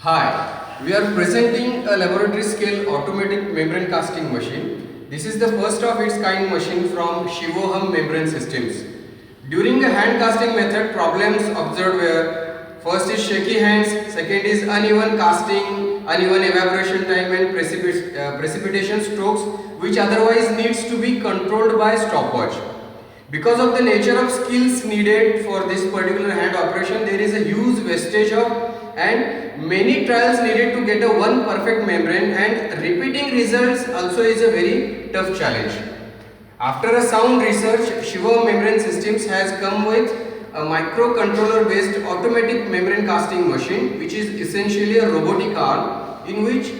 Hi, we are presenting a laboratory scale automatic membrane casting machine. This is the first of its kind machine from Shivoham Membrane Systems. During the hand casting method, problems observed were first is shaky hands, second is uneven casting, uneven evaporation time and precipitation strokes which otherwise needs to be controlled by stopwatch. Because of the nature of skills needed for this particular hand operation, there is a huge wastage of and many trials needed to get a one perfect membrane, and repeating results also is a very tough challenge. After a sound research, Shivoham Membrane Systems has come with a microcontroller based automatic membrane casting machine, which is essentially a robotic arm in which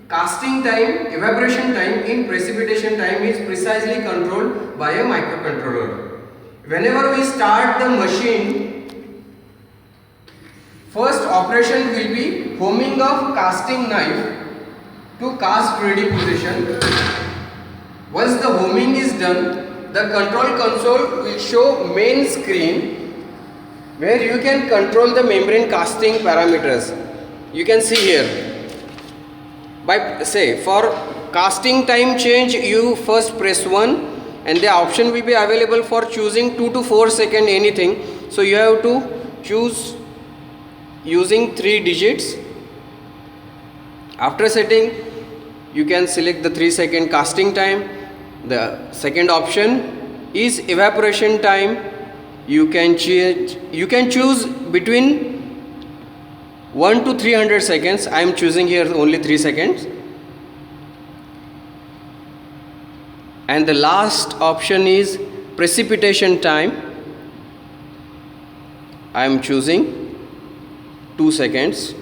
casting time, evaporation time and precipitation time is precisely controlled by a microcontroller. Whenever we start the machine, first operation will be homing of casting knife to cast ready position. Once the homing is done, the control console will show main screen where you can control the membrane casting parameters. You can see here. By say for casting time change, you first press 1 and the option will be available for choosing 2 to 4 second anything. So you have to choose using 3 digits. After setting, you can select the 3-second casting time. The second option is evaporation time. You can choose between 1 to 300 seconds. I am choosing here only 3 seconds. And the last option is precipitation time. I am choosing 2 seconds.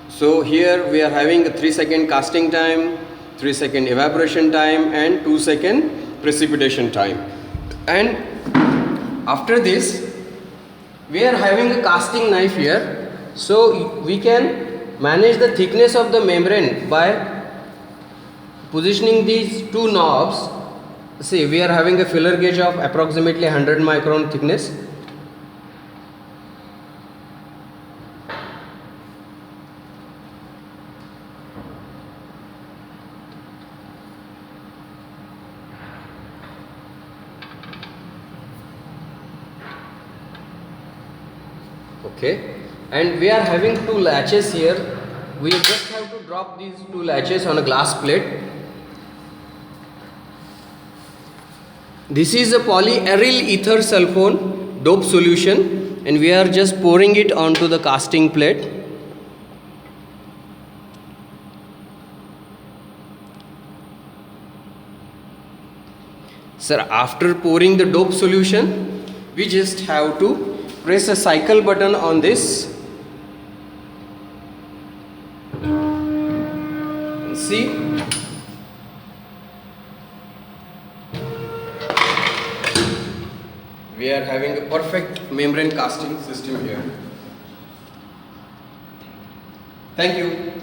So here we are having a 3-second casting time, 3-second evaporation time and 2-second precipitation time. And after this we are having a casting knife here, so we can manage the thickness of the membrane by positioning these two knobs. See, we are having a filler gauge of approximately 100 micron thickness. Okay, and we are having 2 latches here. We just have to drop these 2 latches on a glass plate. This is a polyaryl ether sulfone dope solution and we are just pouring it onto the casting plate. Sir, after pouring the dope solution, we just have to press a cycle button on this. See, we are having a perfect membrane casting system here. Thank you.